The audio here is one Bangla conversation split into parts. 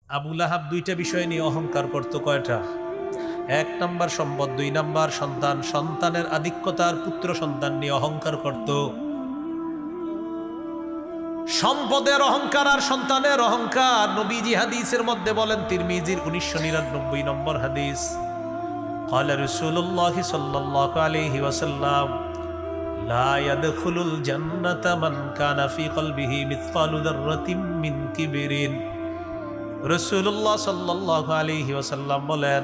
আবু লাহাব দুইটা বিষয় নিয়ে অহংকার করত। কয়টা? এক নাম্বার সম্পদ, দুই নাম্বার সন্তান। সন্তানের আধিক্যতার পুত্র সন্তান নিয়ে অহংকার করত। সম্পদের অহংকার আর সন্তানের অহংকার নবীজি হাদিসের মধ্যে বলেন, তিরমিজির 1999 নম্বর হাদিস, قال رسول الله صلى الله عليه وسلم لا يدخل الجنة من كان في قلبه مثقال ذرة من كبر। রাসূলুল্লাহ সাল্লাল্লাহু আলাইহি ওয়াসাল্লাম বলেন,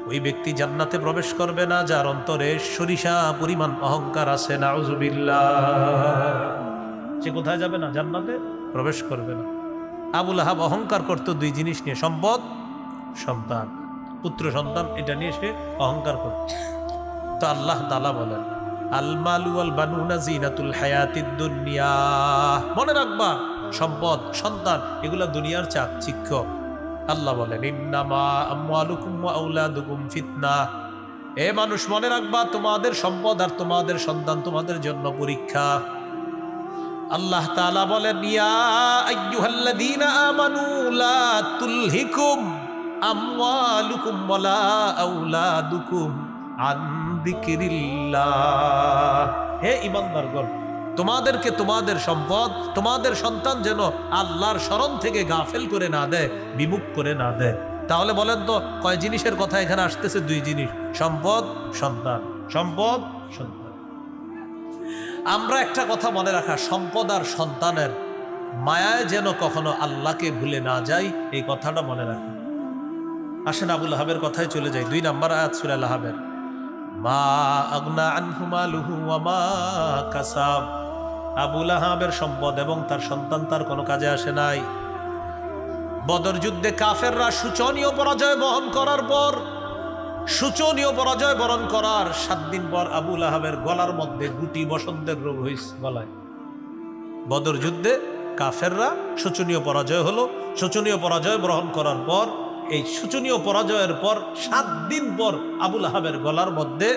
ওই ব্যক্তি জান্নাতে প্রবেশ করবে না যার অন্তরে সরিষা পরিমাণ অহংকার আছে। নাউজুবিল্লাহ। সে কোথায় যাবে না? জান্নাতে প্রবেশ করবে না। আবু লাহাব অহংকার করত দুই জিনিস নিয়ে, সম্পদ, সন্তান, পুত্র সন্তান, এটা নিয়ে সে অহংকার করত। তো আল্লাহ তাআলা বলেন, আল মালু ওয়াল বানুনা জিনাতুল হায়াতিদ দুনিয়া। মনে রাখবা, সম্পদ, সন্তান এগুলা দুনিয়ার চাকচিক্য। আল্লাহ বলেন, ইন্নামা আমওয়ালুকুম ওয়া আওলাদুকুম ফিতনা। এ মানুষ মনে রাখবা, তোমাদের সম্পদ আর তোমাদের সন্তান তোমাদের জন্য পরীক্ষা। আল্লাহ তাআলা বলেন, ইয়া আইয়ুহাল্লাযীনা আমানু লা তুলহিকুম আমওয়ালুকুম ওয়ালা আওলাদুকুম আন যিকরিল্লাহ। হে ঈমানদারগণ, তোমাদেরকে তোমাদের সম্পদ, তোমাদের সন্তান যেন আল্লাহর স্মরণ থেকে গাফেল করে না দেয়, বিমুখ করে না দেয়। তাহলে বলেন তো, কয় জিনিসের কথা এখানে আসতেছে? দুই জিনিস, সম্পদ, সন্তান। সম্পদ, সন্তান। আমরা একটা কথা মনে রাখা, সম্পদ আর সন্তানের মায়ায় যেন কখনো আল্লাহকে ভুলে না যাই, এই কথাটা মনে রাখা। আসেন আবু লাহাবের কথায় চলে যাই। 2 নম্বর আয়াত সূরা লাহাবের, মা আগনা আনহু মালুহু ওয়া মা কাসাব। আবু লাহাবের সম্পদ এবং তার সন্তান তার কোনো কাজে আসে নাই। বদর যুদ্ধে কাফেররা শোচনীয় পরাজয় বহন করার পর, শোচনীয় পরাজয় বরণ করার 7 দিন পর আবু লাহাবের গলার মধ্যে গুটি বসন্তের রোগ হয়েছে গলায়। বদর যুদ্ধে কাফেররা শোচনীয় পরাজয় হলো। শোচনীয় পরাজয় গ্রহণ করার পর, এই শোচনীয় পরাজয়ের পর 7 দিন পর আবু লাহাবের গলার মধ্যে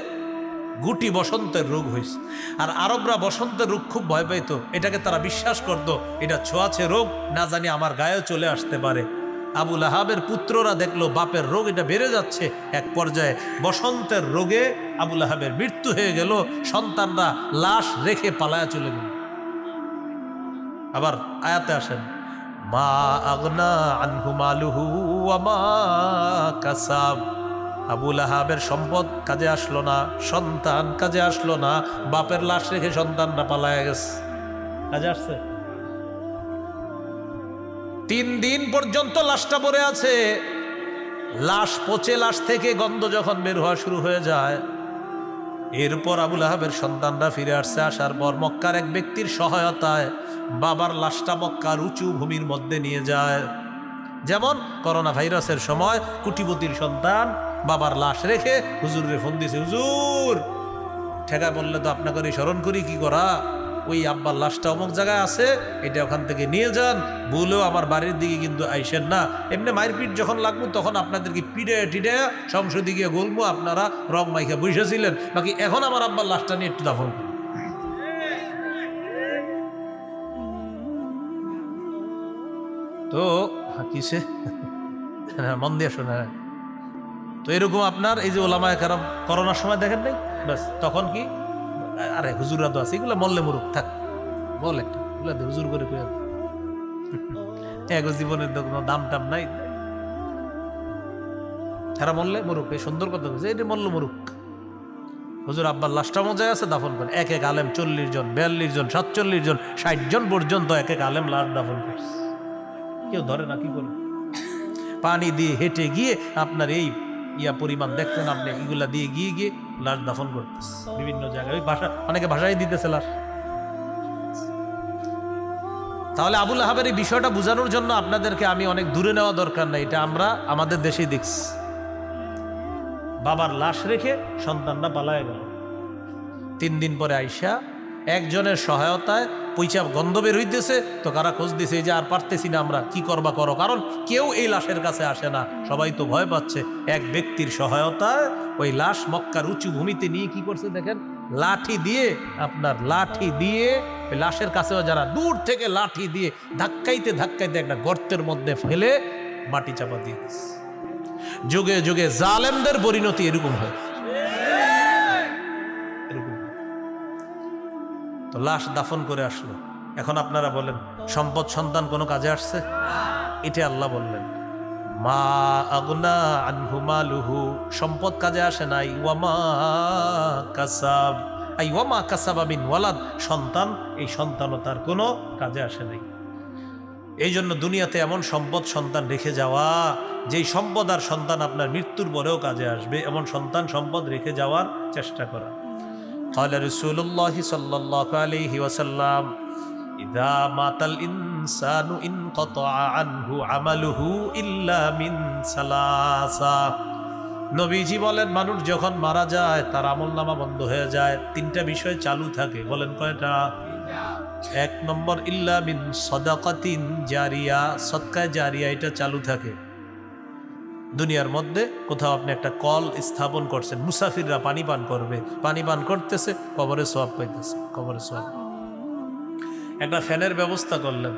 গুটি বসন্তের রোগ হয়েছে। আর আরবরা বসন্তের রোগ খুব ভয় পাইত। এটাকে তারা বিশ্বাস করত, এটা ছোঁয়াছে রোগ, না জানি আমার গায়ে চলে আসতে পারে। আবু লাহাবের পুত্ররা দেখলো বাপের রোগ এটা বেড়ে যাচ্ছে। এক পর্যায়ে বসন্তের রোগে আবু লাহাবের মৃত্যু হয়ে গেল। সন্তানরা লাশ রেখে পালায়া চলে গেল। আবার আয়াতে আসেন, মা আগনা আনহু মালুহু ওয়া মা কাসাব। আবু লাহাবের সম্পদ কাজে আসলো না, সন্তান কাজে আসলো না, বাপের লাশ রেখে সন্তানরা পালায়া গেছে। কাজে আসছে? 3 দিন পর্যন্ত লাশটা পড়ে আছে। লাশ পচে, লাশ থেকে গন্ধ যখন বের হওয়া শুরু হয়ে যায়, এরপর আবু লাহাবের সন্তানরা ফিরে আসছে। আসার পর মক্কার এক ব্যক্তির সহায়তায় বাবার লাশটা মক্কার উঁচু ভূমির মধ্যে নিয়ে যায়। যেমন করোনা ভাইরাসের সময় কুটিপতির সন্তান বাবার লাশ রেখে হুজুরে ফোন দিছে, হুজুর ঠেকায় বললে তো আপনাকে স্মরণ করি, কি করা, ওই আব্বার লাশটা অমুক জায়গায় আছে, এটা ওখান থেকে নিয়ে যান, বলেও আমার বাড়ির দিকে কিন্তু আইসেন না। এমনি মায়ের পিঠ যখন লাগবো তখন আপনাদেরকে পিড়ে টিড়ে সংসদে গিয়ে বলবো আপনারা রং মাইখা বসেছিলেন, বাকি এখন আমার আব্বার লাশটা নিয়ে একটু দাফন করুন। তো কিসে মন দিয়ে শোনা। তো এরকম আপনার এই যে ওলামায়ে কেরাম করোনার সময় দেখেন নাই, ব্যাস তখন কি, আরে হুজুররা তো আছে, এগুলো মরলে মরুক, থাক বল একটা, হুজুর করে কই এক জীবনের কোনো দাম টাম নাই, এরা মরলে মরুক। এই সুন্দর কথা বলছে, এটা মরল মরুক। হুজুর আব্বার লাশটা মজায় আছে, দাফন করে। এক এক আলেম 40 জন, 42 জন, 47 জন, 60 জন পর্যন্ত এক এক আলেম লাশ দাফন করছে। কেউ ধরে না, কি করে পানি দিয়ে হেঁটে গিয়ে আপনার এই পরিমাণ দেখতেন আপনি, এগুলা দিয়ে গিয়ে গিয়ে লাশ দাফন করতেছে বিভিন্ন জায়গায়। ওই ভাষা, অনেকে ভাষাই দিতেছে লাশ। তাহলে আবু লাহাবের এই বিষয়টা বোঝানোর জন্য আপনাদেরকে আমি অনেক দূরে নেওয়া দরকার নাই, এটা আমরা আমাদের দেশেই দেখছি। বাবার লাশ রেখে সন্তানরা পালায় গেল। 3 দিন পরে আইসা একজনের সহায়তায় পয়সা গন্ধ বের হইতেছে, তো কারা খোঁজ দিছে যে আর পারতেছি না আমরা, কি করবা করো। কারণ কেউ এই লাশের কাছে আসে না, সবাই তো ভয় পাচ্ছে। এক ব্যক্তির সহায়তায় ওই লাশ মক্কার উঁচু ভূমিতে নিয়ে কি করছে দেখেন, লাঠি দিয়ে, আপনার লাঠি দিয়ে ওই লাশের কাছেও যারা দূর থেকে লাঠি দিয়ে ধাক্কাইতে ধাক্কাইতে একটা গর্তের মধ্যে ফেলে মাটি চাপা দিয়ে দিয়েছে। যুগে যুগে জালেমদের পরিণতি এরকম হয়, এরকম। তো লাশ দাফন করে আসলো, এখন আপনারা বলেন সম্পদ সন্তান কোনো কাজে আসছে? এটা আল্লাহ বললেন মা আগনা আনহু মালুহু, সম্পদ কাজে আসে নাই। ওয়ামা কাসাব আই ওয়ামা কাসাবা মিন ওয়ালাদ, সন্তান, এই সন্তানও তার কোনো কাজে আসে নাই। এই জন্য দুনিয়াতে এমন সম্পদ সন্তান রেখে যাওয়া, যেই সম্পদ আর সন্তান আপনার মৃত্যুর পরেও কাজে আসবে, এমন সন্তান সম্পদ রেখে যাওয়ার চেষ্টা করা। قال رسول الله صلى الله عليه وسلم إذا مات الإنسان انقطع عنه عمله إلا من ثلاثة। নবীজি বলেন মানুষ যখন মারা যায় তার আমলনামা বন্ধ হয়ে যায়, তিনটা বিষয় চালু থাকে। বলেন কয়টা? এক নম্বর ইল্লা মিন সাদাকাতিন জারিয়া, সদকায়ে জারিয়া, এটা চালু থাকে। দুনিয়ার মধ্যে কোথাও আপনি একটা কল স্থাপন করছেন, মুসাফিররা পানি পান করবে, পানি পান করতেছে, কবরে সওয়াব পাইতেছে, কবরে সওয়াব। একটা ফ্যানের ব্যবস্থা করলেন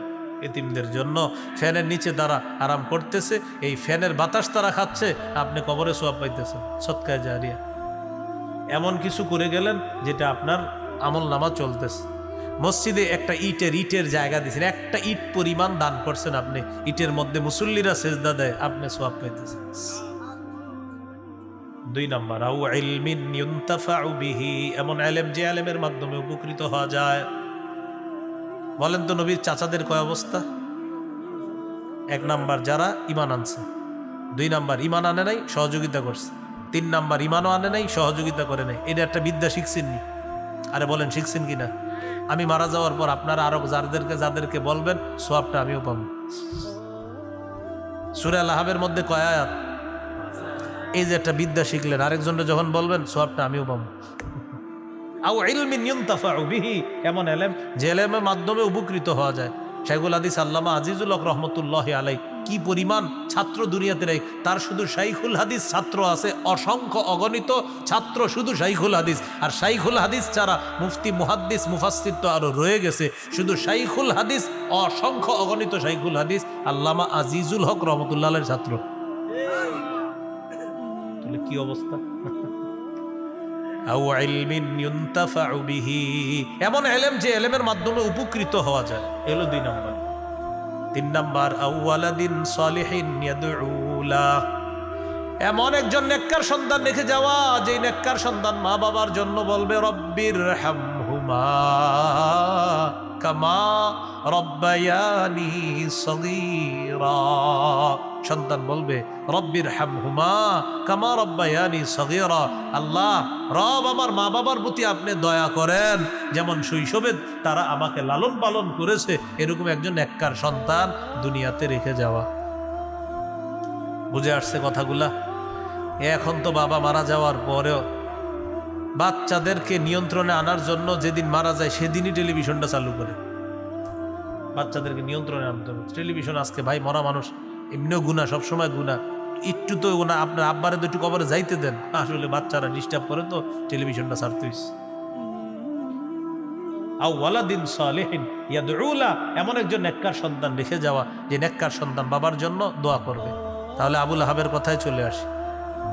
এতিমদের জন্য, ফ্যানের নিচে তারা আরাম করতেছে, এই ফ্যানের বাতাস তারা খাচ্ছে, আপনি কবরে সওয়াব পাইতেছেন, সদকায়ে জারিয়া। এমন কিছু করে গেলেন যেটা আপনার আমলনামা চলতেছে। মসজিদে একটা ইটের জায়গা দিয়েছেন, একটা ইট পরিমাণ দান করছেন আপনি, ইটের মধ্যে মুসল্লিরা সেজদা দেয়, আপনি সওয়াব পাইতেছেন। দুই নাম্বার আউ ইলমিন ইউনতাফাউ বিহি, এমন ইলম যে ইলমের মাধ্যমে উপকৃত হওয়া যায়। বলেন তো নবীর চাচাদের কয় অবস্থা? এক নাম্বার যারা ঈমান আনছে, দুই নাম্বার ঈমান আনে নাই সহযোগিতা করছে, তিন নাম্বার ঈমানও আনে নাই সহযোগিতা করে নাই। এটা একটা বিদ্যা শিখছেন নি? আরে বলেন শিখছেন কিনা? আমি মারা যাওয়ার পর আপনারা আরো যাদেরকে বলবেন, সওয়াবটা আমিও পাবো। সূরা আল-আহজাবের মধ্যে কয় আয়াত? এই যে একটা বিদ্যা শিখলেন, আরেকজনকে যখন বলবেন সওয়াবটা আমিও পাবো। আও ইলমিন ইউনতাফাউ বিহি, এমন ইলম যে ইলমের মাধ্যমে উপকৃত হওয়া যায়। শাইখুল হাদিস আল্লামা আজিজুল হক রহমতুল্লাহি আলাইহি কি পরিমাণ ছাত্র দুনিয়াতে নেই, তার শুধু শাইখুল হাদিস ছাত্র আছে অসংখ্য অগণিত ছাত্র, শুধু শাইখুল হাদিস। আর শাইখুল হাদিস ছাড়া মুফতি, মুহাদ্দিস, মুফাসসির তো আরো রয়ে গেছে, শুধু শাইখুল হাদিস অসংখ্য অগণিত শাইখুল হাদিস আল্লামা আজিজুল হক রহমতুল্লাহ আলাইহির ছাত্র। তাহলে কি অবস্থা? আও ইলমিন ইউনতাফাউ বিহি, এমন ইলম যে ইলমের মাধ্যমে উপকৃত হওয়া যায়, এলো দুই নাম্বার। তিন নাম্বার আও ওয়ালাদিন সালিহিন ইয়াদউ লা, এমন একজন নেককার সন্তান রেখে যাওয়া, যে নেককার সন্তান মা বাবার জন্য বলবে রব্বির হামহুমা কামা রব্বায়ানি সগীরা। সন্তান বলবে রব্বির হামহুমা কামা রব্বায়ানি সগীরা, আল্লাহ রব আমার মা বাবার প্রতি আপনি দয়া করেন, যেমন শৈশবে তারা আমাকে লালন পালন করেছে, এরকম একজন নেককার সন্তান দুনিয়াতে রেখে যাওয়া। বুঝে আসছে কথাগুলা? এখন তো বাবা মারা যাওয়ার পরেও বাচ্চাদেরকে নিয়ন্ত্রণে আনার জন্য যেদিন মারা যায় সেদিনই টেলিভিশনটা চালু করে বাচ্চাদেরকে নিয়ন্ত্রণে আনতে হবে। টেলিভিশন আজকে ভাই মরা মানুষ এমনিও গুনাহ, সবসময় গুনাহ, একটু তো গুনাহ। আপনার আব্বারে তো একটু কবরে যাইতে দেন, আসলে বাচ্চারা ডিস্টার্ব করে তো টেলিভিশনটা ছাড়তে হইছে। আও ওয়ালাদিন সালিহিন ইয়াদউ লা, এমন একজন নেককার সন্তান রেখে যাওয়া, যে নেককার সন্তান বাবার জন্য দোয়া করবে। তাহলে আবুল আহাবের কথায় চলে আসি,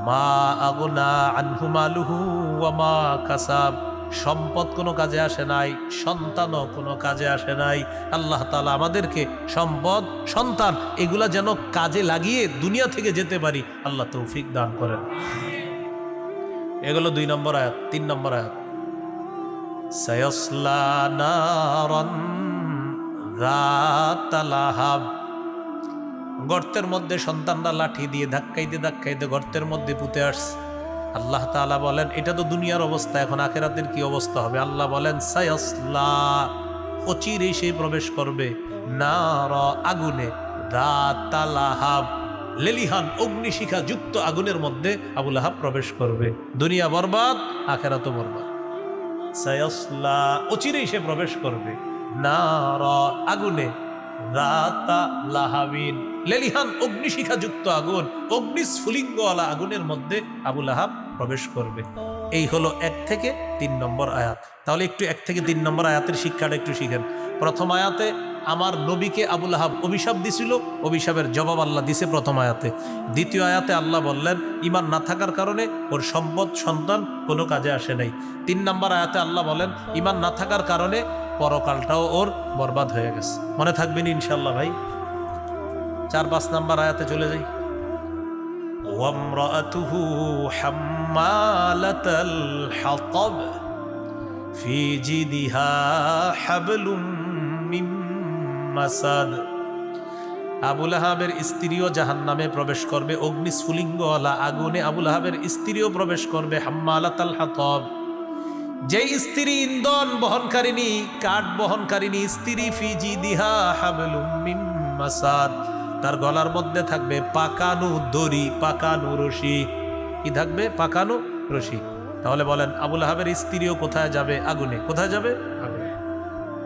মা আগনা আনহু মালুহু ওয়া মা কাসাব, সম্পদ কোনো কাজে আসে নাই, সন্তানও কোনো কাজে আসে নাই। আল্লাহ তাআলা আমাদেরকে সম্পদ, সন্তান এগুলা যেন কাজে লাগিয়ে দুনিয়া থেকে যেতে পারি, আল্লাহ তৌফিক দান করেন। এগুলো দুই নম্বর আয়াত। তিন নম্বর আয়াত সায়াসলা নারান যাতা লাহাব, গর্তের মধ্যে সন্তানরা লাঠি দিয়ে ধাক্কাইতে ধাক্কাইতে গর্তের মধ্যে পুঁতে আসছে। আল্লাহ তাআলা বলেন এটা তো দুনিয়ার অবস্থা, এখন আখিরাতের কি অবস্থা হবে? আল্লাহ বলেন সায়াসলা, অচিরেই সে প্রবেশ করবে নারা, আগুনে, যাতা লাহাব, লেলিহান অগ্নিশিখা যুক্ত আগুনের মধ্যে আবুল আহাব প্রবেশ করবে। দুনিয়া বরবাদ, আখিরাতও বরবাদ। সায়াসলা, অচিরেই সে প্রবেশ করবে নারা, আগুনে, যাতা লাহাবিন, লেলিহান অগ্নিশিখা যুক্ত আগুন, অগ্নিস্ফুলিঙ্গওয়ালা আগুনের মধ্যে আবুল আহাব প্রবেশ করবে। এই হলো 1 থেকে 3 নম্বর আয়াত। তাহলে একটু 1 থেকে 3 নম্বর আয়াতের শিক্ষাটা একটু শিখেন। প্রথম আয়াতে আমার নবীকে আবুল আহাব অভিশাপ দিছিল, অভিশাপের জবাব আল্লাহ দিছে প্রথম আয়াতে। দ্বিতীয় আয়াতে আল্লাহ বললেন ঈমান না থাকার কারণে ওর সম্পদ সন্তান কোনো কাজে আসে নাই। 3 নম্বর আয়াতে আল্লাহ বলেন ঈমান না থাকার কারণে পরকালটাও ওর বরবাদ হয়ে গেছে। মনে থাকবেন ইনশাল্লাহ ভাই। 4-5 নম্বর আয়াতে চলে যাই। وامرأته حمالة الحطب في جيدها حبل من مسد। আবুল আহাবের স্ত্রীও জাহান্নামে প্রবেশ করবে, অগ্নিস্ফুলিঙ্গওয়ালা আগুনে আবুল আহাবের স্ত্রীও প্রবেশ করবে। হাম্মালাতাল হাতব, যে স্ত্রী ইন্ধন বহনকারিনী, কাঠ বহনকারিনী স্ত্রী, ফি জিদিহা হাবলুম মিন মাসাদ, তার গলার মধ্যে থাকবে পাকানো দড়ি, পাকানো রশি। কি থাকবে? পাকানো রশি। তাহলে বলেন আবুল আহাবের স্ত্রীও কোথায় যাবে? আগুনে। কোথায় যাবে? আগুনে।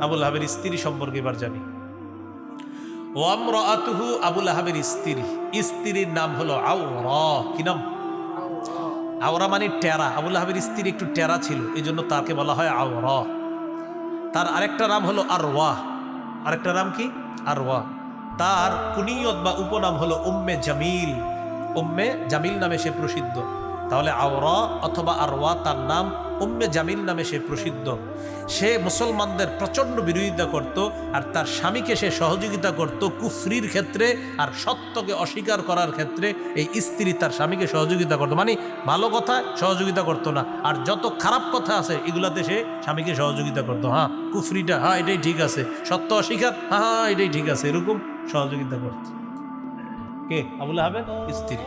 আবুল আহাবের স্ত্রী সম্পর্কে এবার জানি। ওয়ামরাআতুহু, আবুল আহাবের স্ত্রী, স্ত্রীর নাম হলো আওরা। কি নাম? আওরা মানে টেরা। আবুল আহাবের স্ত্রী একটু টেরা ছিল, এই জন্য তাকে বলা হয় আওরা। তার আরেকটা নাম হলো আরওয়া। আরেকটা নাম কি? আরওয়া। তার কুনিয়ত বা উপনাম হলো উম্মে জামিল। উম্মে জামিল নামে সে প্রসিদ্ধ। তাহলে আওরা অথবা আরওয়া, তার নাম উম্মে জামিল নামে সে প্রসিদ্ধ। সে মুসলমানদের প্রচণ্ড বিরোধিতা করত, আর তার স্বামীকে সে সহযোগিতা করত কুফরির ক্ষেত্রে, আর সত্যকে অস্বীকার করার ক্ষেত্রে এই স্ত্রী তার স্বামীকে সহযোগিতা করতো। মানে ভালো কথা সহযোগিতা করতো না, আর যত খারাপ কথা আছে এগুলাতে সে স্বামীকে সহযোগিতা করতো। হ্যাঁ কুফরিটা, হ্যাঁ এটাই ঠিক আছে, সত্য অস্বীকার, হ্যাঁ এটাই ঠিক আছে, এরকম সহযোগিতা করত। কে? আবুল আহাবের স্ত্রী।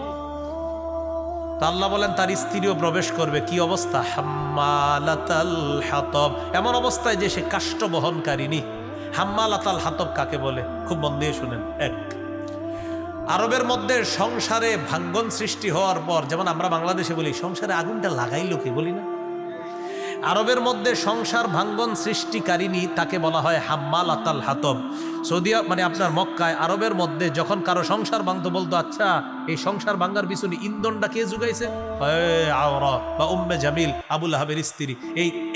আল্লাহ বলেন তার স্ত্রীও প্রবেশ করবে। কি অবস্থা? হাম্মালাতাল হাতব, এমন অবস্থায় যে সে কাষ্ঠ বহনকারিনী। হাম্মালাতাল হাতব কাকে বলে? খুব মন দিয়ে শুনেন। এক, আরবের মধ্যে সংসারে ভাঙ্গন সৃষ্টি হওয়ার পর, যেমন আমরা বাংলাদেশে বলি সংসারে আগুনটা লাগাইলো কি, বলি না? আরবের মধ্যে সংসার ভাঙ্গন সৃষ্টিকারিনী তাকে বলা হয় হাম্মালাতাল হাতব। সৌদি মানে আপনার মক্কায়, আরবের মধ্যে যখন কারো সংসার ভাঙতো বলতো আচ্ছা এই সংসার ভাঙ্গার পিছনে ইন্ধনটা কে জুগাইছে? আওরা বা উম্মে জামিল, আবুল আহাবের স্ত্রী।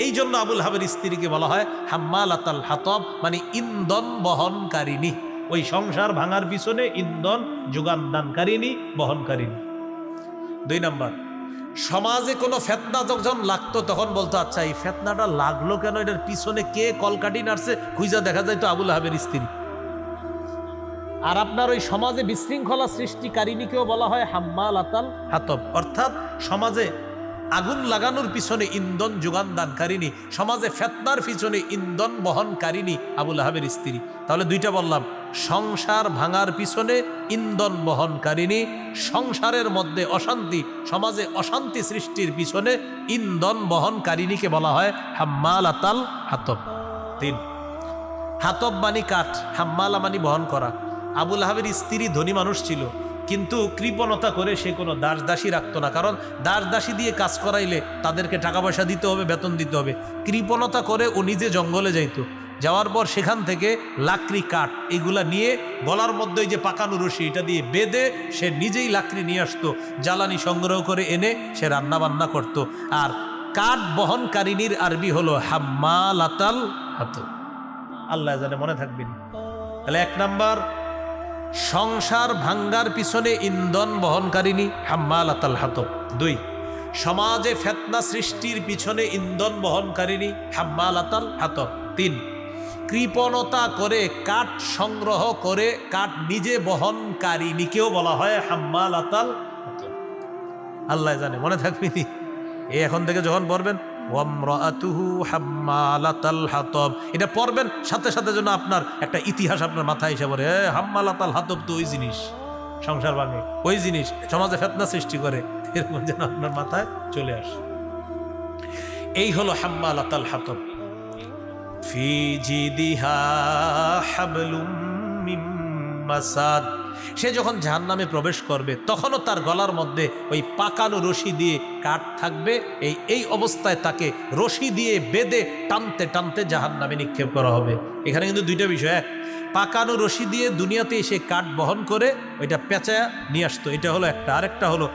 এই জন্য আবুল আহাবের স্ত্রীকে বলা হয় হাম্মালাতাল হাতব, মানে ইন্ধন বহনকারিনী। ওই সংসার ভাঙার পিছনে ইন্ধন যোগান দানকারিনী, বহনকারিনী। 2 নম্বর, সমাজে কোনো ফেতনা যখন লাগতো তখন বলতো আচ্ছা এই ফেতনাটা লাগলো কেন, এটার পিছনে কে কলকাঠি নাড়ছে, খুঁজা দেখা যায় তো আবুল আহাবের স্ত্রী। আর আপনার ওই সমাজে বিশৃঙ্খলা সৃষ্টিকারিনীকেও বলা হয় হাম্মালাতাল হাতব, অর্থাৎ সমাজে আগুন লাগানোর পিছনে ইন্ধন যোগান দানকারিনী, সমাজে ফেতনার পিছনে ইন্ধন বহনকারিনী আবুল আহাবের স্ত্রী। তাহলে 2টা বললাম, সংসার ভাঙার পিছনে ইন্ধন বহনকারিনী, সংসারের মধ্যে অশান্তি, সমাজে অশান্তি সৃষ্টির পিছনে ইন্ধন বহনকারিনীকে বলা হয় হাম্মালাতাল হাতব। 3, হাতব মানি কাঠ, হাম্মালা মানি বহন করা। আবুল আহাবের স্ত্রী ধনী মানুষ ছিল, কিন্তু কৃপণতা করে সে কোনো দাস দাসী রাখতো না, কারণ দাস দাসী দিয়ে কাজ করাইলে তাদেরকে টাকা পয়সা দিতে হবে, বেতন দিতে হবে। কৃপণতা করে ও নিজে জঙ্গলে যাইতো, যাওয়ার পর সেখান থেকে লাকড়ি, কাঠ এগুলা নিয়ে গলার মধ্যে যে পাকানো রশি এটা দিয়ে বেঁধে সে নিজেই লাকড়ি নিয়ে আসতো, জ্বালানি সংগ্রহ করে এনে সে রান্না বান্না করত। আর কাঠ বহনকারিনীর আরবি হলো হাম্মালাতাল হাতব। আল্লাহ জানে মনে থাকবেন। তাহলে 1 নাম্বার, সংসার ভাঙ্গার পিছনে ইন্ধন বহনকারিনী হাম্মালাতাল হাতব। 2, সমাজে ফিতনা সৃষ্টির পিছনে ইন্ধন বহনকারিনী হাম্মালাতাল হাতব। 3, কৃপণতা করে কাঠ সংগ্রহ করে কাঠ নিজে বহনকারিনীকেও বলা হয় হাম্মালাতাল হাতব। আল্লাহ জানে মনে থাকবেনি। এই এখন থেকে যখন পড়বেন ওয়ামরাআতুহু হাম্মালাতাল হাতব, এটা পড়বেন সাথে সাথে যেন আপনার একটা ইতিহাস আপনার মাথায় এসে পড়ে, হাম্মালাতাল হাতব তো ওই জিনিস, সংসার ভাঙে ওই জিনিস, সমাজে ফিতনা সৃষ্টি করে, এরকম যেন আপনার মাথায় চলে আসে। এই হলো হাম্মালাতাল হাতব। ফি জিদিহা হাবলুম মিন মাসাদ, সে যখন জাহান্নামে প্রবেশ করবে তখনও তার গলার মধ্যে ওই পাকানো রশি দিয়ে কাঠ থাকবে। এই অবস্থায় তাকে রশি দিয়ে বেঁধে টানতে টানতে জাহান্নামে নিক্ষেপ করা হবে। এখানে কিন্তু 2টা বিষয়, এক, পাকানো রশি দিয়ে দুনিয়াতে এসে কাঠ বহন করে ওইটা পেঁচায়া নিয়ে আসতো, এটা হলো একটা। আরেকটা হলো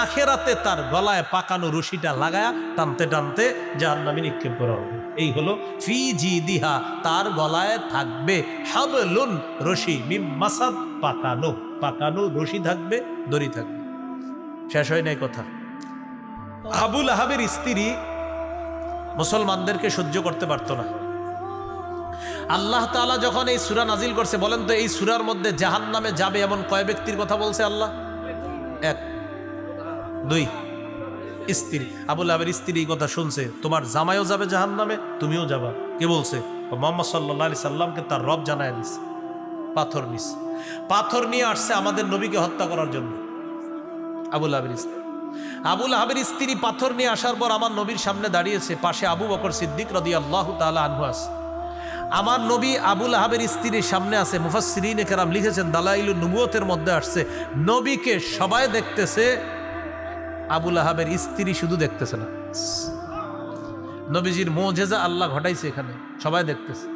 আখেরাতে তার গলায় পাকানো রশিটা লাগায়া টানতে টানতে জাহান্নামে নিক্ষেপ করা হবে। এই হলো ফি জিদিহা, তার গলায় থাকবে হাবলুন, রশি, মিম মাসাদ, পাকানো, পাকানো রশি থাকবে, দড়ি থাকবে। শেষ হয় নাই কথা। আবু লাহাবের স্ত্রী মুসলমানদেরকে সহ্য করতে পারতো না। আল্লাহ তাআলা যখন এই সূরা নাজিল করছে, বলেন তো এই সূরার মধ্যে জাহান্নামে যাবে এমন কয় ব্যক্তির কথা বলছে আল্লাহ? এক, দুই, স্ত্রী। আবু লাহাবের স্ত্রী এই কথা শুনছে, তোমার জামাইও যাবে জাহান্নামে, তুমিও যাবা। কে বলছে? মুহাম্মদ সাল্লাল্লাহু আলাইহি সাল্লামকে তার রব জানায় দিছে। পাথর নিছে, পাথর নিয়ে আসছে আমাদের নবীকে হত্যা করার জন্য। আবু লাহাবের স্ত্রী, আবু লাহাবের স্ত্রী পাথর নিয়ে আসার পর আমার নবীর সামনে দাঁড়িয়েছে, পাশে আবু বকর সিদ্দিক রাদিয়াল্লাহু তাআলা আনহু আছে। আমার নবী আবু লাহাবের স্ত্রীর সামনে আছে। মুফাসসিরিনে কেরাম লিখেছেন, দালাইলুন নবুয়তের মধ্যে আসছে, নবীকে সবাই দেখতেছে, আবু লাহাবের স্ত্রী শুধু দেখতেছে না। নবীজির মুজিজা আল্লাহ ঘটাইছে এখানে, সবাই দেখতেছে।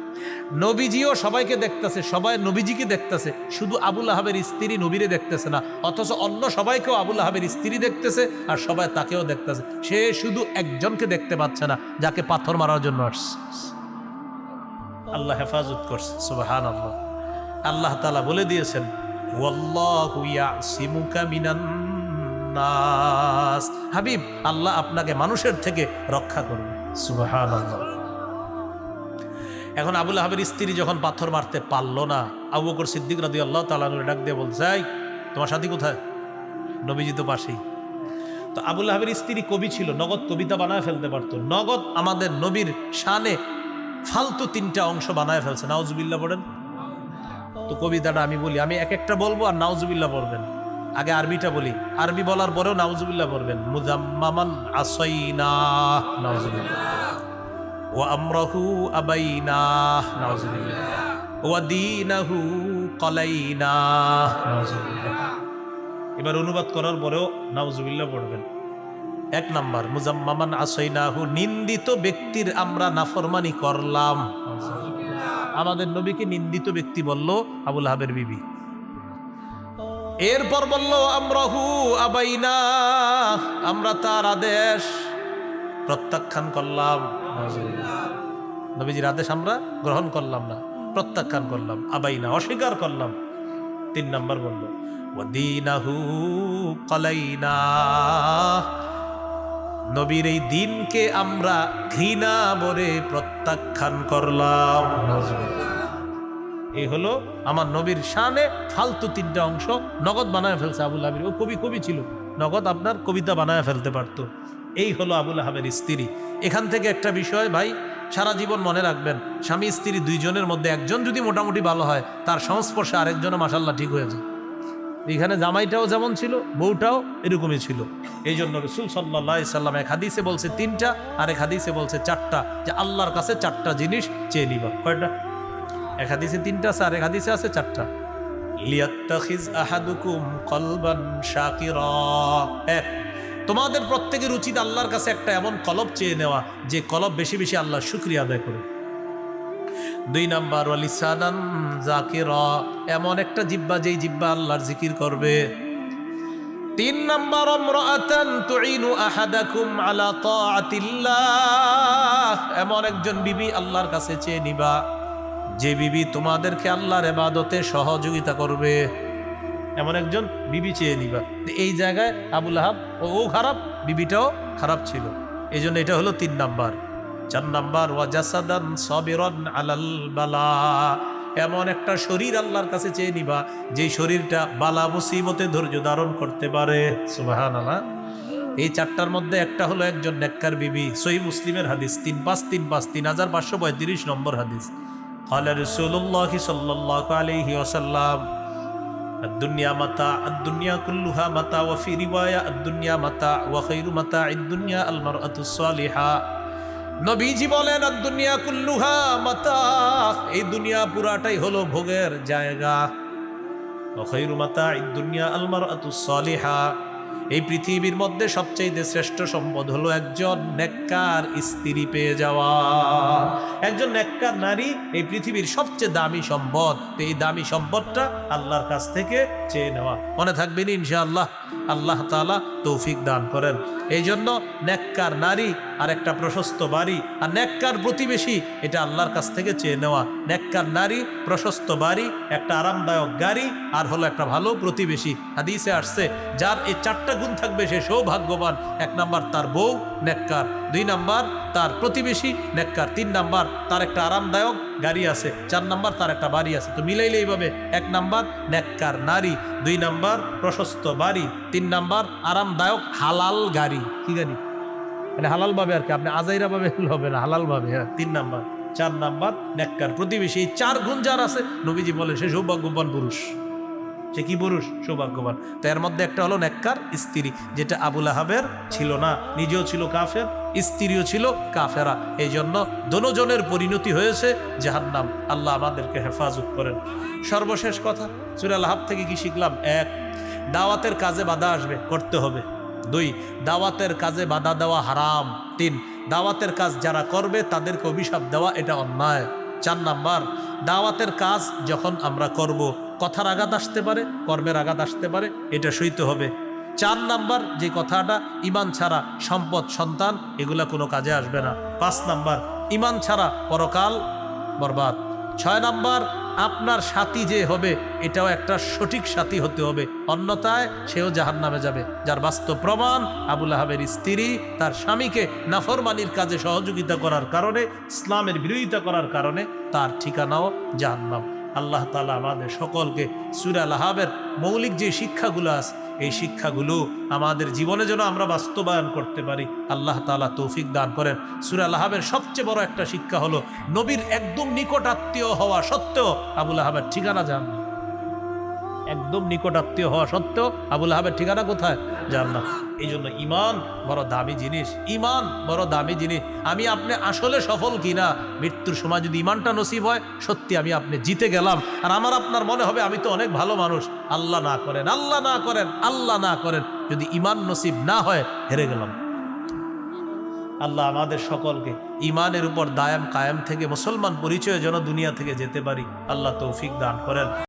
নবীজিও সবাইকে দেখতেছে, সবাই নবীজিকে দেখতেছে, শুধু আবু লাহাবের স্ত্রী নবীরে দেখতেছে না। অথচ অন্য সবাইকেও আবু লাহাবের স্ত্রী দেখতেছে, আর সবাই তাকেও দেখতেছে। সে শুধু একজনকে দেখতে পাচ্ছে না, যাকে পাথর মারার জন্য আসছে। আল্লাহ হেফাজত করছে, সুবহানাল্লাহ। আল্লাহ তাআলা বলে দিয়েছেন, ওয়াল্লাহু ইয়াসিমুকা মিনান নাস, হাবিব, আল্লাহ আপনাকে মানুষের থেকে রক্ষা করবে, সুবহানাল্লাহ। এখন আবু লাহাবের স্ত্রী যখন পাথর মারতে পারলো না, আবু বকর সিদ্দিক রাদিয়াল্লাহু তাআলা আনহু ডাক দিয়ে বলছে, এই তোমার সাথী কোথায়? নবীজি তো পাশেই। তো আবু লাহাবের স্ত্রী কবি ছিল, নগদ কবিতা বানায় ফেলতে পারতো। নগদ আমাদের নবীর শানে ফালতু 3টা অংশ বানায় ফেলছে। নাউজুবিল্লাহ পড়েন তো। কবিতাটা আমি বলি, আমি এক একটা বলবো আর নাউজুবিল্লাহ পড়বেন। আগে আরবিটা বলি, আরবি বলার পরেও নাউজুবিল্লাহ পড়বেন। মুজাম্মামান আসাইনা, নাউজুবিল্লাহ। ওয়া আমরাহু আবাইনা, নাউজুবিল্লাহ। ওয়া দীনাহু ক্বালাইনা, নাউজুবিল্লাহ। এবার অনুবাদ করার পরেও নাউজুবিল্লাহ পড়বেন। 1 নাম্বার, মুজাম্মামান আসাইনাহু, নিন্দিত ব্যক্তির আমরা নাফরমানি করলাম। আমাদের নবীকে নিন্দিত ব্যক্তি বলল আবু লাহাবের বিবি। এরপর বলল আমরাহু আবাইনা, আমরা তার আদেশ প্রত্যাখ্যান করলাম। নবীজির আদেশ আমরা গ্রহণ করলাম না, প্রত্যাখ্যান করলাম। আবাইনা, অস্বীকার করলাম। 3 নাম্বার বলল ওয়াদীনাহু ক্বালাইনা, নবীর এই দিনকে আমরা ঘৃণা ভরে প্রত্যাখ্যান করলাম। এই হলো আমার নবীর শানে ফালতু 3টা অংশ নগদ বানায় ফেলছে আবু লাহাবের। ও কবি ছিল, নগদ আপনার কবিতা বানায় ফেলতে পারতো। এই হলো আবু লাহাবের স্ত্রী। এখান থেকে একটা বিষয় ভাই সারা জীবন মনে রাখবেন, স্বামী স্ত্রী 2 জনের মধ্যে একজন যদি মোটামুটি ভালো হয়, তার সংস্পর্শে আরেকজনও মাশাআল্লাহ ঠিক হয়ে যায়। এখানে জামাইটাও যেমন ছিল, বউটাও এরকমই ছিল। এই জন্য রাসূল সাল্লাল্লাহু আলাইহি সাল্লাম এক হাদিসে বলছে 3টা, আর এক হাদিসে বলছে 4টা, যে আল্লাহর কাছে 4টা জিনিস চেয়ে নিবা। কয়টা? এক হাদিসে 3টা আছে, আর এক হাদিসে আছে 4টা। লিয়াত্তাখিজ আহাদুকুম কলবান শাকিরা, এক, তোমাদের প্রত্যেকের উচিত আল্লাহর কাছে একটা এমন কলব চেয়ে নেওয়া, যে কলব বেশি বেশি আল্লাহর শুকরিয়া আদায় করে। 2 নাম্বার, ওয়ালিসানান যাকিরা, এমন একটা জিহ্বা যেই জিহ্বা আল্লাহর জিকির করবে। 3 নাম্বার, আমরাআতান তুইনু আহাদাকুম আলা তাআতিল্লাহ, এমন একজন বিবি আল্লাহর কাছে চেয়ে নিবা, যে বিবি তোমাদেরকে আল্লাহর ইবাদতে সহযোগিতা করবে। এমন একজন বিবি চেয়ে নিবা। এই জায়গায় আবু লাহাব ও খারাপ, বিবিটাও খারাপ ছিল। এই জন্য এটা হলো 3 নাম্বার। 4 নাম্বার, ওয়াজাসাদান সাবিরান আলাল বালা, এমন একটা শরীর আল্লাহর কাছে চেয়ে নিবা, যে শরীরটা বালা মুসিবতে ধৈর্য ধারণ করতে পারে। সুবহানাল্লাহ। এই 4টার মধ্যে একটা হলো একজন নেককার বিবি। সহিহ মুসলিমের হাদিস 3535 নম্বর হাদিস। قال رسول الله صلى الله عليه وسلم الدنيا متاع الدنيا كلها متاع وفي رواية الدنيا متاع وخير متاع الدنيا المرأة الصالحة। নবীজি বলেন আদ-দুনিয়া কুল্লুহা মাতা, এই দুনিয়া পুরাটাই হলো ভোগের জায়গা। ওয়া খায়রু মাতা'id দুনিয়া আল মারআতুস সালিহা, এই পৃথিবীর মধ্যে সবচেয়ে শ্রেষ্ঠ সম্পদ হলো একজন নেককার স্ত্রী পেয়ে যাওয়া। একজন নেককার নারী এই পৃথিবীর সবচেয়ে দামি সম্পদ। এই দামি সম্পদটা আল্লাহর কাছ থেকে চেয়ে নেওয়া। মনে থাকবেন ইনশাআল্লাহ। আল্লাহ তাআলা তৌফিক দান করেন। এই জন্য নেককার নারী আর একটা প্রশস্ত বাড়ি, আর নেককার প্রতিবেশী, এটা আল্লাহর কাছ থেকে চেয়ে নেওয়া। নেককার নারী, প্রশস্ত বাড়ি, একটা আরামদায়ক গাড়ি, আর হলো একটা ভালো প্রতিবেশী। হাদিসে আসছে যার এই 4টা গুণ থাকবে সে সৌভাগ্যবান। 1 নাম্বার তার বউ নেককার, 2 নাম্বার তার প্রতিবেশী নেককার, 3 নাম্বার তার একটা আরামদায়ক গাড়ি আছে, 4 নাম্বার তার একটা বাড়ি আছে। তো মিলাইলে এইভাবে 1 নাম্বার নেককার নারী, 2 নাম্বার প্রশস্ত বাড়ি, 3 নাম্বার আরামদায়ক হালাল গাড়ি। কি গাড়ি? মানে হালাল ভাবে আর কি, আপনি আজাইরা ভাবে হবে না, হালাল ভাবে। হ্যাঁ, 3 নাম্বার, 4 নাম্বার নেককার প্রতিবেশী। এই 4 গুণ যার আছে নবীজি বলেন সে সৌভাগ্যবান পুরুষ। সে কি পুরুষ? সৌভাগ্যবান। তো এর মধ্যে একটা হলো নেককার স্ত্রী, যেটা আবু লাহাবের ছিল না। নিজেও ছিল কাফের, স্ত্রীও ছিল কাফেরা। এই জন্য দোনোজনের পরিণতি হয়েছে জাহান্নাম। আল্লাহ আমাদেরকে হেফাজত করেন। সর্বশেষ কথা, সূরা লাহাব থেকে কি শিখলাম? 1, দাওয়াতের কাজে বাধা আসবে, করতে হবে। 2, দাওয়াতের কাজে বাধা দেওয়া হারাম। 3, দাওয়াতের কাজ যারা করবে তাদেরকে অভিশাপ দেওয়া এটা অন্যায়। 4 নাম্বার, দাওয়াতের কাজ যখন আমরা করব, কথার আঘাত আসতে পারে, কর্মের আঘাত আসতে পারে, এটা সইতে হবে। 4 নাম্বার, যে কথাটা ইমান ছাড়া সম্পদ, সন্তান এগুলা কোনো কাজে আসবে না। 5 নাম্বার, ইমান ছাড়া পরকাল বরবাদ। 6 নাম্বার, আপনার সাথী যে হবে এটাও একটা সঠিক সাথী হতে হবে, অন্যথায় সেও জাহান্নামে যাবে। যার বাস্তব প্রমাণ, আবু লাহাবের স্ত্রী তার স্বামীকে নাফরমানির কাজে সহযোগিতা করার কারণে, ইসলামের বিরোধিতা করার কারণে তার ঠিকানাও জাহান্নাম। আল্লাহ তাআলা আমাদের সকলকে সূরা লাহাবের মৌলিক যে শিক্ষাগুলো আছে এই শিক্ষাগুলো আমাদের জীবনে যেন আমরা বাস্তবায়ন করতে পারি, আল্লাহ তাআলা তৌফিক দান করেন। সূরা লাহাবের সবচেয়ে বড় একটা শিক্ষা হলো নবীর একদম নিকট আত্মীয় হওয়া সত্ত্বেও আবু লাহাবের ঠিকানা জাহান্নাম। একদম নিকট আত্মীয় হওয়া সত্ত্বেও আবু লাহাবের ঠিকানা কোথায়? জান্নাত। এই জন্য ইমান বড় দামি জিনিস, ইমান বড় দামি জিনিস। আমি আপনি আসলে সফল কিনা, মৃত্যুর সময় যদি ইমানটা নসিব হয়, সত্যি আমি আপনি জিতে গেলাম। আর আমার আপনার মনে হবে আমি তো অনেক ভালো মানুষ। আল্লাহ না করেন, আল্লাহ না করেন, আল্লাহ না করেন, যদি ইমান নসিব না হয় হেরে গেলাম। আল্লাহ আমাদের সকলকে ইমানের উপর দায়াম কায়েম থেকে মুসলমান পরিচয় যেন দুনিয়া থেকে যেতে পারি, আল্লাহ তৌফিক দান করেন।